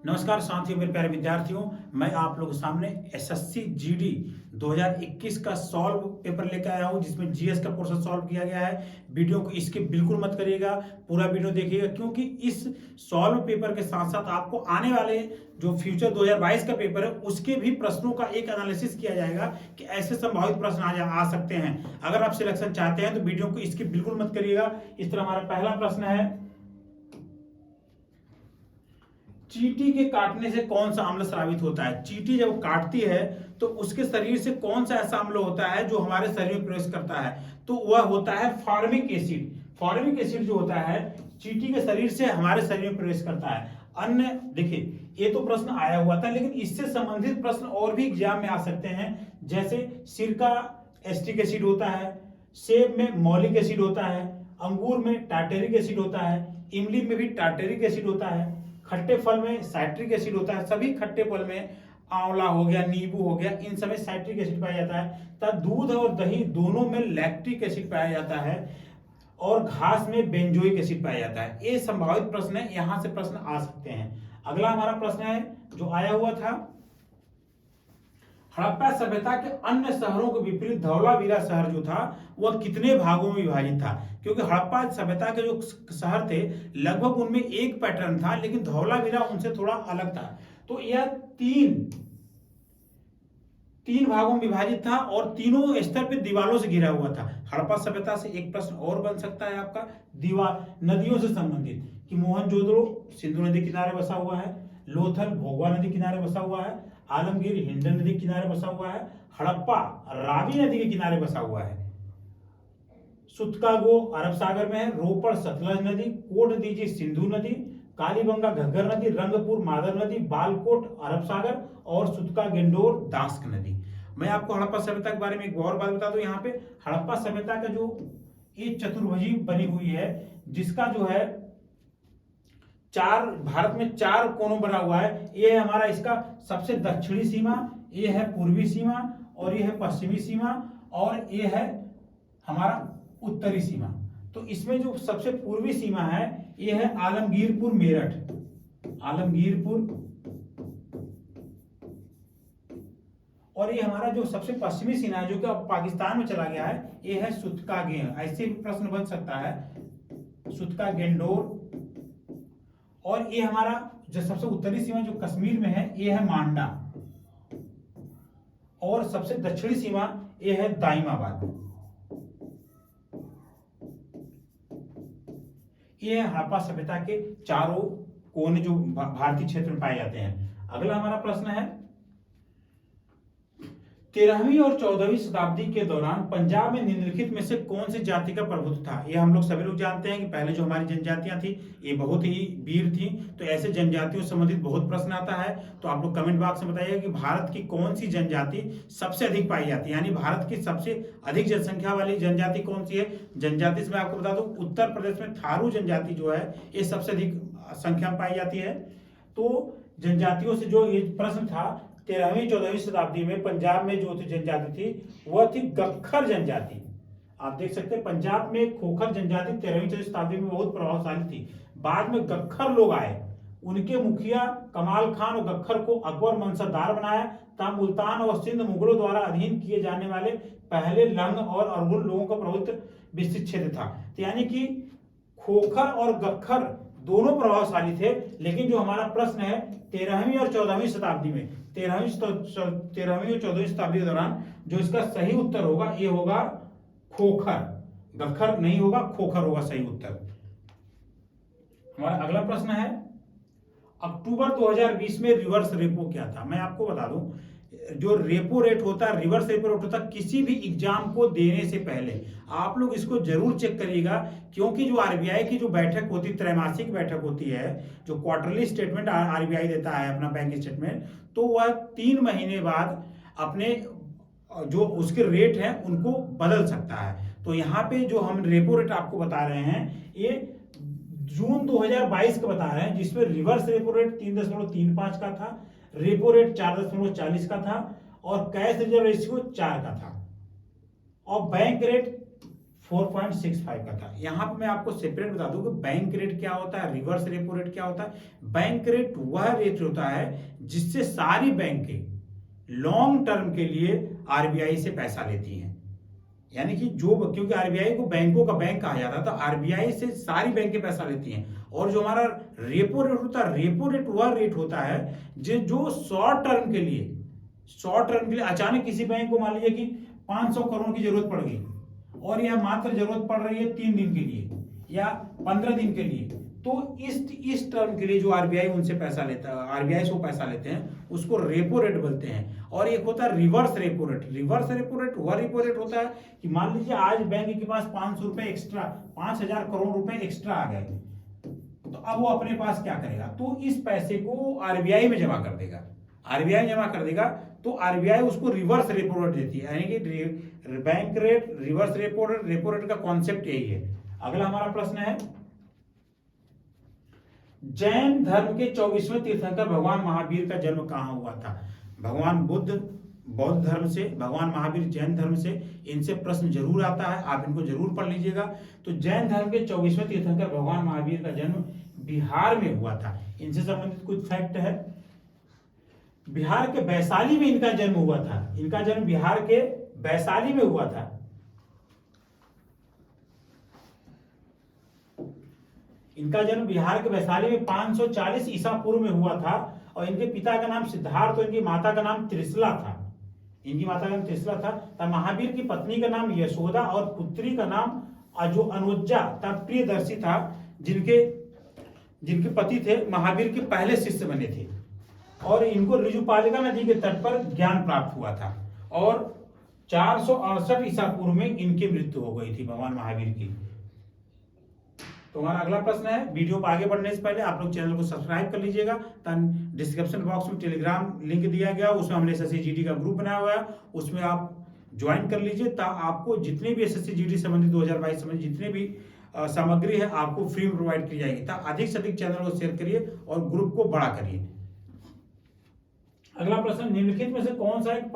नमस्कार साथियों, मेरे प्यारे विद्यार्थियों। मैं आप लोगों के सामने एसएससी जीडी 2021 का सॉल्व पेपर लेकर आया हूं, जिसमें जीएस का पोर्शन सॉल्व किया गया है। वीडियो को इसके बिल्कुल मत करिएगा, पूरा वीडियो देखिएगा, क्योंकि इस सॉल्व पेपर के साथ साथ आपको आने वाले जो फ्यूचर 2022 का पेपर है उसके भी प्रश्नों का एक एनालिसिस किया जाएगा कि ऐसे संभावित प्रश्न आ सकते हैं। अगर आप सिलेक्शन चाहते हैं तो वीडियो को इसके बिल्कुल मत करिएगा। इस तरह हमारा पहला प्रश्न है, चींटी के काटने से कौन सा अम्ल स्रावित होता है। चींटी जब काटती है तो उसके शरीर से कौन सा ऐसा अम्ल होता है जो हमारे शरीर में प्रवेश करता है, तो वह होता है फॉर्मिक एसिड। फॉर्मिक एसिड जो होता है चींटी के शरीर से हमारे शरीर में प्रवेश करता है। अन्य देखिए, ये तो प्रश्न आया हुआ था, लेकिन इससे संबंधित प्रश्न और भी एग्जाम में आ सकते हैं। जैसे सिरका एस्टिक एसिड होता है, सेब में मौलिक एसिड होता है, अंगूर में टार्टेरिक एसिड होता है, इमली में भी टार्टेरिक एसिड होता है, खट्टे फल में साइट्रिक एसिड होता है। सभी खट्टे फल में आंवला हो गया, नींबू हो गया, इन सब में साइट्रिक एसिड पाया जाता है। तथा दूध और दही दोनों में लैक्टिक एसिड पाया जाता है, और घास में बेंजोइक एसिड पाया जाता है। ये संभावित प्रश्न है, यहां से प्रश्न आ सकते हैं। अगला हमारा प्रश्न है जो आया हुआ था, हड़प्पा सभ्यता के अन्य शहरों के विपरीत धौलावीरा शहर जो था वह कितने भागों में विभाजित था। क्योंकि हड़प्पा सभ्यता के जो शहर थे लगभग उनमें एक पैटर्न था, लेकिन धौलावीरा उनसे थोड़ा अलग था। तो यह तीन भागों में विभाजित था और तीनों स्तर पर दीवारों से घिरा हुआ था। हड़प्पा सभ्यता से एक प्रश्न और बन सकता है आपका दीवार नदियों से संबंधित, कि मोहनजोदड़ो सिंधु नदी किनारे बसा हुआ है, लोथल भोगवा नदी किनारे बसा हुआ है, आलमगीर हिंडन नदी किनारे बसा हुआ है, हड़प्पा रावी नदी के किनारे बसा हुआ है, सुतकागो अरब सागर में है, रोपड़ सतलज नदी, कोट दीजी सिंधु नदी, कालीबंगा घग्गर नदी, रंगपुर मादर नदी, बालकोट अरब सागर और सुतका गेंडोर दास्क नदी। मैं आपको हड़प्पा सभ्यता के बारे में एक और बात बता दूं। यहाँ पे हड़प्पा सभ्यता का जो ये चतुर्भुजी बनी हुई है, जिसका जो है भारत में चार कोनों बना हुआ है। ये है हमारा इसका सबसे दक्षिणी सीमा, ये है पूर्वी सीमा, और ये है पश्चिमी सीमा, और ये है हमारा उत्तरी सीमा। तो इसमें जो सबसे पूर्वी सीमा है ये है आलमगीरपुर मेरठ, आलमगीरपुर, और ये हमारा जो सबसे पश्चिमी सीमा है जो कि अब पाकिस्तान में चला गया है, ये है सुतका गेंड। ऐसे भी प्रश्न बन सकता है, सुतका गेंडोर। और ये हमारा जो सबसे उत्तरी सीमा जो कश्मीर में है ये है मांडा, और सबसे दक्षिणी सीमा ये है दाइमाबाद। ये हड़प्पा सभ्यता के चारों कोने जो भारतीय क्षेत्र में पाए जाते हैं। अगला हमारा प्रश्न है, 13वीं और 14वीं शताब्दी के दौरान पंजाब में निम्नलिखित में से कौन सी जाति का प्रभुत्व था। ये हम लोग सभी लोग जानते हैं कि पहले जो हमारी जनजातियां थी ये बहुत ही वीर थी। तो ऐसे जनजातियों से संबंधित बहुत प्रश्न आता है, तो आप लोग कमेंट बॉक्स में बताइए कि भारत की कौन सी जनजाति सबसे अधिक पाई जाती है, यानी भारत की सबसे अधिक जनसंख्या वाली जनजाति कौन सी है। जनजाति से मैं आपको बता दूं, उत्तर प्रदेश में थारू जनजाति जो है ये सबसे अधिक संख्या में पाई जाती है। तो जनजातियों से जो ये प्रश्न था, 13वीं 14वीं शताब्दी में पंजाब में जो जनजाति थी वह थी गक्खर जनजाति। आप देख सकते हैं पंजाब में खोखर जनजाति 13वीं 14वीं शताब्दी में बहुत प्रभावशाली थी। बाद में गक्खर लोग आए, उनके मुखिया कमाल खान और गक्खर को अकबर मंसबदार बनाया। तब मुल्तान और सिंध मुगलों द्वारा अधीन किए जाने वाले पहले लंग और अरगुल लोगों का प्रभुत्व विस्तृत क्षेत्र था। तो यानी कि खोखर और गक्खर दोनों प्रभावशाली थे। लेकिन जो हमारा प्रश्न है 13वीं और 14वीं शताब्दी में, 13वीं और 14वीं शताब्दी के दौरान जो इसका सही उत्तर होगा ये होगा खोखर, गक्खर नहीं होगा, खोखर होगा सही उत्तर। हमारा अगला प्रश्न है, अक्टूबर 2020 में रिवर्स रेपो क्या था। मैं आपको बता दूं, जो रेपो रेट होता है, रिवर्स रेपो रेट होता है, किसी भी एग्जाम को देने से पहले आप लोग इसको जरूर चेक करिएगा। क्योंकि जो आरबीआई की जो बैठक होती है, त्रैमासिक बैठक होती है, जो क्वार्टरली स्टेटमेंट आरबीआई देता है अपना बैंक स्टेटमेंट, तो वह 3 महीने बाद अपने जो उसके रेट हैं उनको बदल सकता है। तो यहाँ पे जो हम रेपो रेट आपको बता रहे हैं ये जून 2022 का बता रहे हैं, जिसमें रिवर्स रेपो रेट 3.35 का था, रेपो रेट 4.40 का था, और कैश रिजर्व रेशियो 4 का था, और बैंक रेट 4.65 का था। यहाँ पे मैं आपको सेपरेट बता दूं कि बैंक रेट क्या होता है, रिवर्स रेपो रेट क्या होता है। बैंक रेट वह रेट होता है जिससे सारी बैंकें लॉन्ग टर्म के लिए आरबीआई से पैसा लेती हैं। यानी कि जो, क्योंकि आरबीआई को बैंकों का बैंक कहा जाता है, तो आरबीआई से सारी बैंकें पैसा लेती हैं। और जो हमारा रेपो रेट होता है, रेपो रेट वह रेट होता है जो शॉर्ट टर्म के लिए अचानक किसी बैंक को मान लीजिए कि 500 करोड़ की जरूरत पड़ गई और यह मात्र जरूरत पड़ रही है 3 दिन के लिए या 15 दिन के लिए, तो इस टर्म के लिए जो आरबीआई उनसे पैसा लेता है, आरबीआई से पैसा लेते हैं, उसको रेपो रेट बोलते हैं। और एक होता है reverse repo rate. Reverse repo rate वह रेपो रेट होता है कि मान लीजिए आज बैंक के पास 500 रुपए एक्स्ट्रा, 5,000 करोड़ रुपए एक्स्ट्रा आ गए, तो अब वो अपने पास क्या करेगा, तो इस पैसे को आरबीआई में जमा कर देगा। आरबीआई जमा कर देगा तो आरबीआई उसको रिवर्स रेपो रेट देती है। यानी कि bank rate, reverse repo rate का कॉन्सेप्ट यही है। अगला हमारा प्रश्न है, जैन धर्म के 24वें तीर्थंकर भगवान महावीर का जन्म कहां हुआ था। भगवान बुद्ध बौद्ध धर्म से, भगवान महावीर जैन धर्म से, इनसे प्रश्न जरूर आता है, आप इनको जरूर पढ़ लीजिएगा। तो जैन धर्म के 24वें तीर्थंकर भगवान महावीर का जन्म बिहार में हुआ था। इनसे संबंधित कुछ फैक्ट है। बिहार के वैशाली में इनका जन्म हुआ था। इनका जन्म बिहार के वैशाली में हुआ था। इनका जन्म बिहार के वैशाली में 540 ईसा पूर्व में हुआ था। और इनके पिता का नाम सिद्धार्थ और इनकी माता का नाम त्रिशला था। इनकी माता का नाम त्रिशला था। तब महावीर की पत्नी का नाम यशोदा और पुत्री का नाम जो अनुज्जा तब प्रियदर्शी था, जिनके पति थे महावीर के पहले शिष्य बने थे। और इनको ऋजुपालिका नदी के तट पर ज्ञान प्राप्त हुआ था। और 468 ईसा पूर्व में इनकी मृत्यु हो गई थी भगवान महावीर की। तो हमारा अगला प्रश्न है, वीडियो पर आगे बढ़ने से पहले आप लोग चैनल को सब्सक्राइब कर लीजिएगा। डिस्क्रिप्शन बॉक्स में टेलीग्राम लिंक दिया गया, उसमें हमने एसएससी जीडी का ग्रुप बनाया हुआ है, उसमें आप ज्वाइन कर लीजिए। आपको जितने भी एसएससी जीडी संबंधित 2022 संबंधित जितने भी सामग्री है आपको फ्री में प्रोवाइड की जाएगी। अधिक से अधिक चैनल को शेयर करिए और ग्रुप को बड़ा करिए। अगला प्रश्न, निम्नलिखित में से कौन सा एक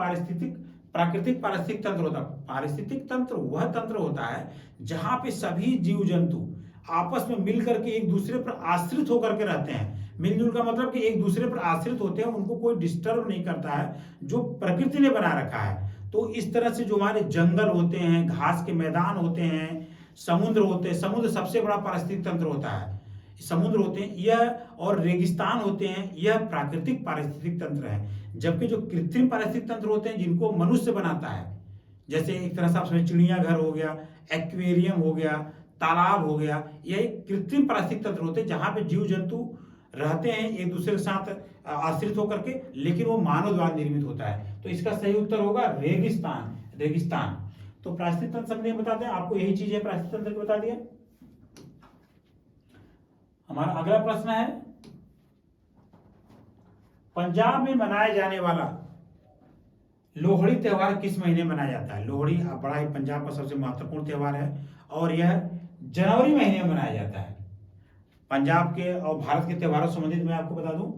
प्राकृतिक पारिस्थितिक तंत्र होता है। पारिस्थितिक तंत्र वह तंत्र होता है जहां पे सभी जीव जंतु आपस में मिलकर के एक दूसरे पर आश्रित होकर के रहते हैं। मिलजुल का मतलब कि एक दूसरे पर आश्रित होते हैं, उनको कोई डिस्टर्ब नहीं करता है, जो प्रकृति ने बना रखा है। तो इस तरह से जो हमारे जंगल होते हैं, घास के मैदान होते हैं, समुद्र होते हैं, समुद्र सबसे बड़ा पारिस्थितिक तंत्र होता है। समुद्र होते हैं यह, और रेगिस्तान होते हैं, यह प्राकृतिक पारिस्थितिक तंत्र है। जबकि जो कृत्रिम पारिस्थितिक तंत्र होते हैं जिनको मनुष्य बनाता है, जैसे एक तरह से आप समझ चिड़ियाघर हो गया, एक्वेरियम हो गया, तालाब हो गया, यह एक कृत्रिम पारिस्थितिक तंत्र होते हैं जहां पे जीव जंतु रहते हैं एक दूसरे के साथ आश्रित होकर के, लेकिन वो मानव द्वारा निर्मित होता है। तो इसका सही उत्तर होगा रेगिस्तान। तो पारिस्थितिक तंत्र समझे बताते हैं आपको, यही चीज है पारिस्थितिक तंत्र को बता दिया। हमारा अगला प्रश्न है, पंजाब में मनाया जाने वाला लोहड़ी त्योहार किस महीने मनाया जाता है। लोहड़ी बड़ा ही पंजाब का सबसे महत्वपूर्ण त्योहार है और यह जनवरी महीने में मनाया जाता है। पंजाब के और भारत के त्योहारों से संबंधित मैं आपको बता दूं,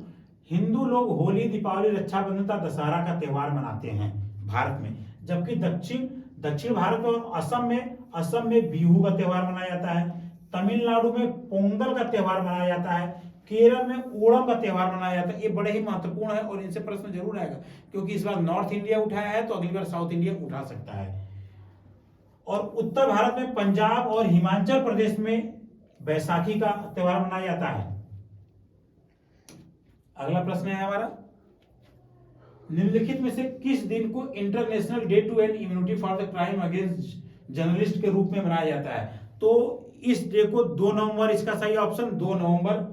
हिंदू लोग होली, दीपावली, रक्षाबंधन तथा दशहरा का त्योहार मनाते हैं भारत में। जबकि दक्षिण भारत और असम में बिहू का त्योहार मनाया जाता है। तमिलनाडु में पोंगल का त्योहार मनाया जाता है। केरल में ओणम का त्योहार मनाया जाता है। ये बड़े ही महत्वपूर्ण है और इनसे प्रश्न जरूर आएगा, क्योंकि इस बार नॉर्थ इंडिया उठाया है तो अगली बार साउथ इंडिया उठा सकता है। और उत्तर भारत में पंजाब और हिमाचल प्रदेश में बैसाखी का त्योहार मनाया जाता है। अगला प्रश्न है हमारा, निम्नलिखित में से किस दिन को international day to end immunity for the crime against journalist के रूप में मनाया जाता है। तो इस डे को 2 नवंबर, इसका सही ऑप्शन 2 नवंबर।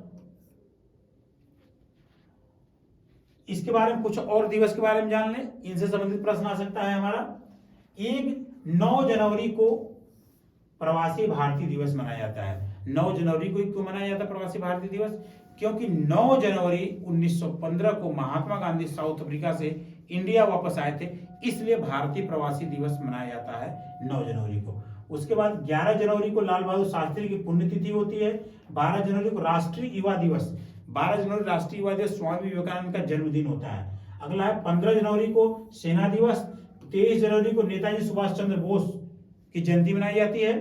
इसके बारे में कुछ और दिवस के बारे में जान लें, इनसे संबंधित प्रश्न आ सकता है हमारा। 9 जनवरी को प्रवासी भारतीय दिवस मनाया जाता है। 9 जनवरी को क्यों मनाया जाता है प्रवासी भारतीय दिवस? क्योंकि 9 जनवरी 1915 को महात्मा गांधी साउथ अफ्रीका से इंडिया वापस आए थे, इसलिए भारतीय प्रवासी दिवस मनाया जाता है 9 जनवरी को। उसके बाद 11 जनवरी को लाल बहादुर शास्त्री की पुण्यतिथि होती है। 12 जनवरी को राष्ट्रीय युवा दिवस, 12 जनवरी राष्ट्रीय युवा दिवस स्वामी विवेकानंद का जन्मदिन होता है। अगला है 15 जनवरी को सेना दिवस। 23 जनवरी को नेताजी सुभाष चंद्र बोस की जयंती मनाई जाती है।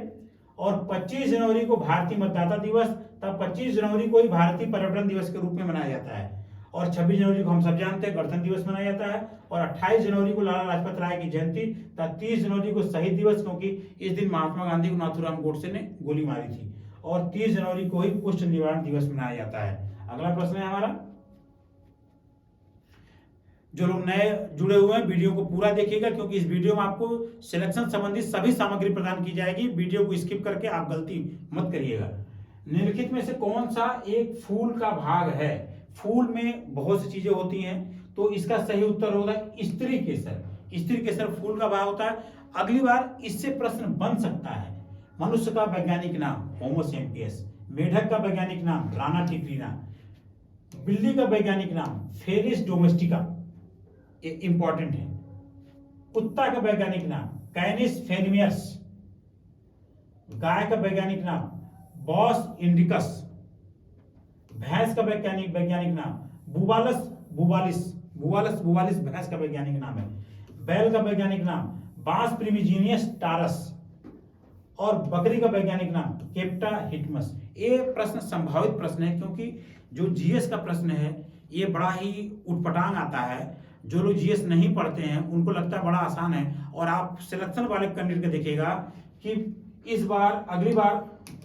और 25 जनवरी को भारतीय मतदाता दिवस, तब 25 जनवरी को ही भारतीय पर्यटन दिवस के रूप में मनाया जाता है। और 26 जनवरी को हम सब जानते हैं गणतंत्र दिवस मनाया जाता है। और 28 जनवरी को लाला लाजपत राय की जयंती, तब 30 जनवरी को शहीद दिवस, क्योंकि इस दिन महात्मा गांधी को नाथूराम गोडसे ने गोली मारी थी। और 30 जनवरी को ही कुष्ठ निवारण दिवस मनाया जाता है। अगला प्रश्न है हमारा, जो लोग नए जुड़े हुए हैं वीडियो को पूरा देखिएगा, क्योंकि इस वीडियो में आपको सिलेक्शन संबंधित सभी सामग्री प्रदान की जाएगी। वीडियो को स्किप करके आप गलती मत करिएगा। निम्नलिखित में से कौन सा एक फूल का भाग है? फूल में बहुत सी चीजें होती हैं, तो इसका सही उत्तर होगा स्त्री केसर। स्त्री केसर फूल का भाग होता है। अगली बार इससे प्रश्न बन सकता है। मनुष्य का वैज्ञानिक नाम होमो सैपियंस, मेढक का वैज्ञानिक नाम राना टिग्रिना, बिल्ली का वैज्ञानिक नाम फेलिस डोमेस्टिका, ये इंपॉर्टेंट है। कुत्ता का वैज्ञानिक नाम कैनिस फेनिमियस, गाय का वैज्ञानिक नाम बॉस इंडिकस, भैंस का वैज्ञानिक नाम बुबालस बुबालिस, बुबालस बुबालिस भैंस का वैज्ञानिक नाम है। बैल का वैज्ञानिक नाम बास प्रिमिजीनियस टारस, और बकरी का वैज्ञानिक नाम केप्टा हिटमस। ये प्रश्न संभावित प्रश्न है, क्योंकि जो जीएस का प्रश्न है ये बड़ा ही उटपटांग आता है। जो लोग जीएस नहीं पढ़ते हैं उनको लगता है बड़ा आसान है, और आप सिलेक्शन वाले कैंडिडेट को देखिएगा कि इस बार अगली बार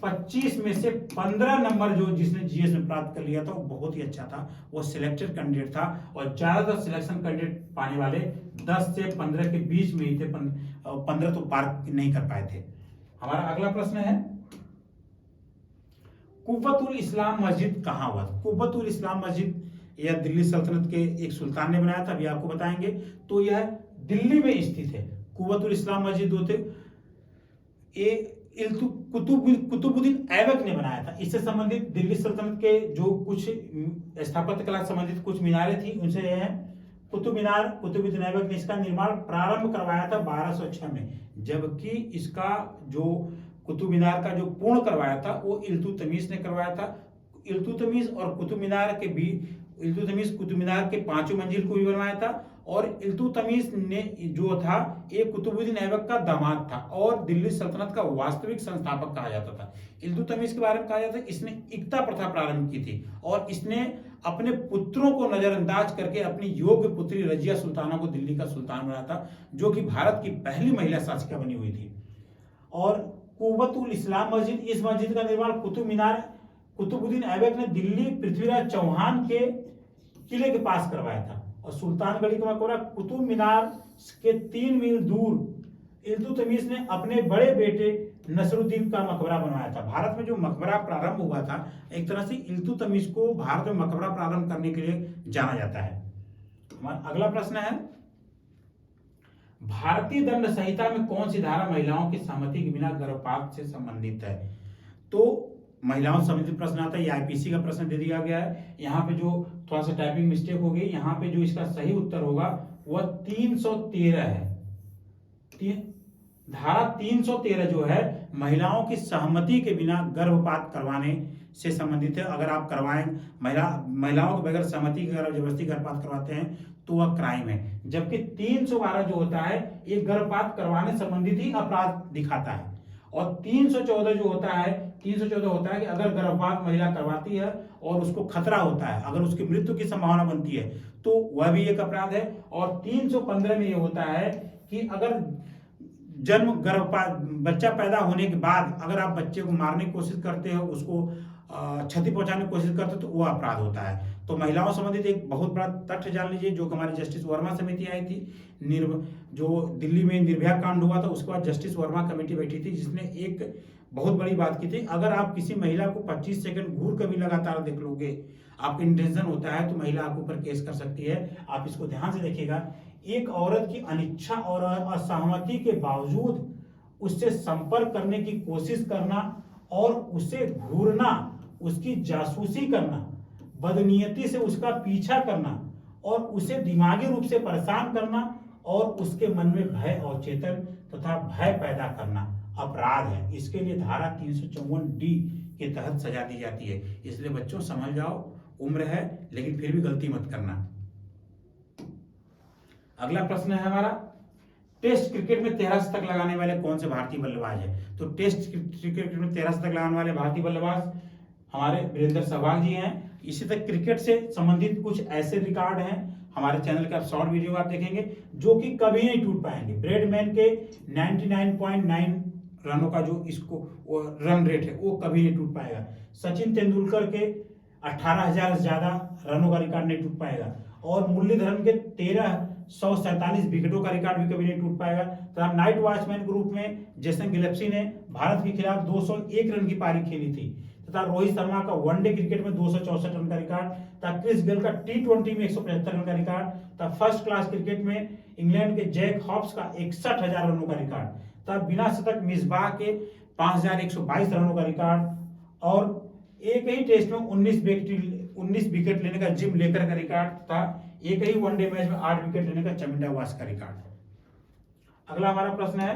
25 में से 15 नंबर जो जिसने जीएस में प्राप्त कर लिया था वो बहुत ही अच्छा था, वो सिलेक्टेड कैंडिडेट था। और ज्यादातर सिलेक्शन कैंडिडेट पाने वाले 10 से 15 के बीच में ही थे, 15 तो पार नहीं कर पाए थे। हमारा अगला प्रश्न है, कुव्वतुल इस्लाम मस्जिद कहाँ हुआ? कुव्वतुल इस्लाम मस्जिद यह दिल्ली सल्तनत के एक सुल्तान ने बनाया था, अभी आपको बताएंगे। तो यह दिल्ली में स्थित है। कुव्वतुल इस्लाम मस्जिद होते कुतुबुद्दीन ऐबक ने बनाया था। इससे संबंधित दिल्ली सल्तनत के जो कुछ स्थापत्य कला संबंधित कुछ मीनारें थी उनसे यह है कुतुब मीनार। कुतुबुद्दीन ऐबक ने इसका निर्माण प्रारंभ करवाया था 1206 में, जबकि इसका जो कुतुब मीनार का जो पूर्ण करवाया था वो इल्तुतमिश ने करवाया था। इल्तुतमिश और कुतुब मीनार के बीच इल्तुतमिश कुतुब मीनार के 5वीं मंजिल को भी बनवाया था, और इल्तुतमिश ने जो था एक कुतुबुद्दीन ऐबक का दामाद था और दिल्ली सल्तनत का वास्तविक संस्थापक कहा जाता था। इल्तुतमिश के बारे में कहा जाता है इसने इक्ता प्रथा प्रारंभ की थी, और इसने अपने पुत्रों को नजरअंदाज करके अपनी योग्य पुत्री रजिया सुल्ताना को दिल्ली का सुल्तान बनाया था, जो कि भारत की पहली महिला शासिका बनी हुई थी। और कुव्वतुल इस्लाम मस्जिद, इस मस्जिद का निर्माण कुतुबुद्दीन ऐबक ने दिल्ली पृथ्वीराज चौहान के किले के पास करवाया था। और सुल्तानगढ़ी का मकबरा कुतुब मीनार के 3 मील दूर इल्तुतमिश ने अपने बड़े बेटे नसरुद्दीन का मकबरा बनवाया था। भारत में जो मकबरा प्रारंभ हुआ था, एक तरह से इल्तुतमिश को भारत में मकबरा प्रारंभ करने के लिए जाना जाता है। हमारा अगला प्रश्न है, भारतीय दंड संहिता में कौन सी धारा महिलाओं की सहमति के बिना गर्भपात से संबंधित है? तो महिलाओं से संबंधित प्रश्न आता है, ये आईपीसी का प्रश्न दे दिया गया है। यहाँ पे जो थोड़ा सा टाइपिंग मिस्टेक हो गई, यहाँ पे जो इसका सही उत्तर होगा वह 313 है। धारा 313 जो है महिलाओं की सहमति के बिना गर्भपात करवाने से संबंधित है। अगर आप करवाएं महिलाओं के बगैर सहमति के अगर जबरदस्ती गर्भपात करवाते हैं तो वह क्राइम है। जबकि 312 जो होता है ये गर्भपात करवाने संबंधित ही अपराध दिखाता है। और 314 जो होता है, 314 होता है कि अगर गर्भपात महिला करवाती है और उसको खतरा होता है, अगर उसकी मृत्यु की संभावना बनती है तो वह भी एक अपराध है। और 315 में ये होता है कि अगर गर्भपात बच्चा पैदा होने के बाद अगर आप बच्चे को मारने की कोशिश करते हो, उसको क्षति पहुंचाने की कोशिश करते हो तो वो अपराध होता है। तो महिलाओं संबंधित एक बहुत बड़ा तथ्य जान लीजिए, जो हमारी जस्टिस वर्मा समिति आई थी, जो दिल्ली में निर्भया कांड हुआ था उसके बाद जस्टिस वर्मा कमेटी बैठी थी, जिसने एक बहुत बड़ी बात की थी, अगर आप किसी महिला को 25 सेकंड घूर कर भी लगातार देख लोगे, आपका इंटेंशन होता है, तो महिला आपके ऊपर केस कर सकती है। आप इसको ध्यान से देखिएगा। एक औरत की अनिच्छा और असहमति के बावजूद उससे संपर्क करने की कोशिश करना और उसे घूरना, उसकी जासूसी करना, बदनीयती से उसका पीछा करना और उसे दिमागी रूप से परेशान करना और उसके मन में भय अवचेतन तथा भय पैदा करना अपराध है। इसके लिए धारा 354D के तहत सजा दी जाती है। इसलिए बच्चों समझ जाओ, उम्र है लेकिन फिर भी गलती मत करना। अगला प्रश्न है हमारा, टेस्ट क्रिकेट में 13 शतक लगाने वाले कौन से भारतीय बल्लेबाज है? तो टेस्ट क्रिकेट में 13 शतक लगाने वाले भारतीय बल्लेबाज हमारे वीरेंद्र सहवाग जी हैं। इसी तरह क्रिकेट से संबंधित कुछ ऐसे रिकॉर्ड हैं हमारे चैनल के, आप शॉर्ट वीडियो आप देखेंगे जो कि कभी नहीं टूट पाएंगे। ब्रैडमैन के 99.9 रनों का जो इसको रन रेट है वो कभी नहीं टूट पाएगा। सचिन तेंदुलकर के 18,000 से ज्यादा रनों का रिकॉर्ड नहीं टूट पाएगा। और मुरलीधरन के 1347 विकेटों का रिकॉर्ड भी कभी नहीं टूट पाएगा। तथा नाइट वॉचमैन के रूप में जेसन गिलेप्सी ने भारत के खिलाफ 201 रन की पारी खेली थी। तथा रोहित शर्मा का वनडे क्रिकेट में 264 रन का रिकॉर्ड था। क्रिस गेल का T20 में 175 रन का रिकॉर्ड था। फर्स्ट क्लास क्रिकेट में इंग्लैंड के जैक हॉब्स का 61,000 रनों का रिकॉर्ड था। बिना शतक मिसबाह के 5,122 रनों का रिकॉर्ड और एक ही टेस्ट में 19 विकेट लेने का जिम लेकर का रिकॉर्ड था। एक ही वनडे मैच में 8 विकेट लेने का चमिंडा वास का रिकॉर्ड। अगला हमारा प्रश्न है,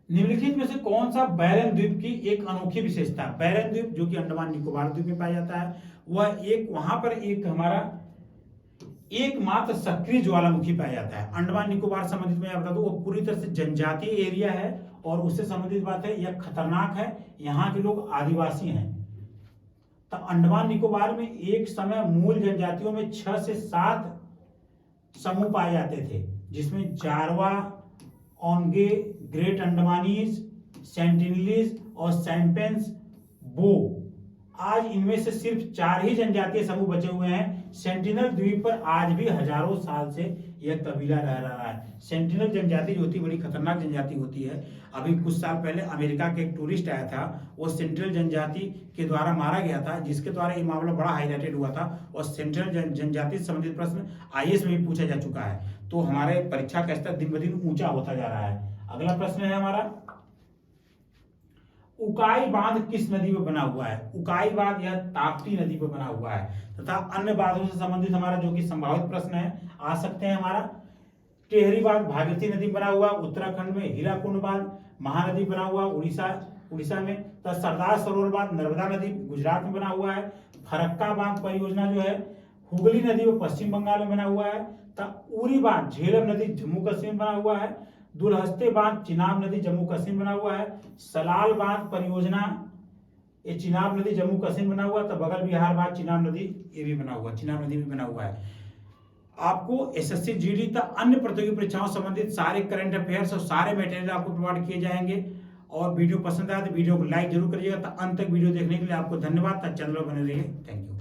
निम्नलिखित में से कौन सा बैरन द्वीप की एक अनोखी विशेषता? बैरन द्वीप जो कि अंडमान निकोबार द्वीप में पाया जाता है, वह वहां पर एक हमारा एकमात्र सक्रिय ज्वालामुखी पाया जाता है। अंडमान निकोबार संबंधित में बता दूं, वो पूरी तरह से जनजातीय एरिया है और उससे संबंधित बात है यह खतरनाक है, यहाँ के लोग आदिवासी हैं। तो अंडमान निकोबार में एक समय मूल जनजातियों में 6 से 7 समूह पाए जाते थे, जिसमें जारवा, ओंगे, ग्रेट अंडमानीज, सेंटिनलीज और सैम्पेंस बो। आज इनमें से सिर्फ 4 ही जनजातीय समूह बचे हुए हैं। सेंटिनल द्वीप पर आज भी हजारों साल से यह कबीला रह रहा है। सेंटिनल जनजाति जो होती है बड़ी खतरनाक जनजाति होती है। अभी कुछ साल पहले अमेरिका के एक टूरिस्ट आया था, वो सेंटिनल जनजाति के द्वारा मारा गया था, जिसके द्वारा ये मामला बड़ा हाईलाइटेड हुआ था और सेंटिनल जनजाति से संबंधित प्रश्न IAS में भी पूछा जा चुका है। तो हमारे परीक्षा का स्तर दिन ब दिन ऊंचा होता जा रहा है। अगला प्रश्न है हमारा, उकाई बांध किस नदी में बना हुआ है? उकाई बांध यह ताप्ती नदी पर बना हुआ है। तथा अन्य बांधों से संबंधित हमारा जो कि संभावित प्रश्न है आ सकते हैं हमारा, टेहरी बांध भागीरथी नदी में बना हुआ उत्तराखंड में, हीराकुंड बांध महानदी बना हुआ उड़ीसा में, तथा सरदार सरोवर बांध नर्मदा नदी गुजरात में बना हुआ है। फरक्का बांध परियोजना जो है हुगली नदी में पश्चिम बंगाल में बना हुआ है। तथा उरी बांध झेलम नदी जम्मू कश्मीर में बना हुआ है। दुलहस्ते बांध चिनाब नदी जम्मू कश्मीर बना हुआ है। सलाल बांध परियोजना ये चिनाब नदी जम्मू कश्मीर बना हुआ, तो बगल बिहार बांध चिनाब नदी ये भी बना हुआ, चिनाब नदी भी बना हुआ है। आपको SSC GD तक अन्य प्रतियोगी परीक्षाओं संबंधित सारे करंट अफेयर्स और सारे मटेरियल आपको प्रोवाइड किए जाएंगे। और वीडियो पसंद आए तो वीडियो को लाइक जरूर करिएगा। तो अंत तक वीडियो देखने के लिए आपको धन्यवाद। चैनल पर बने रहिए। Thank you.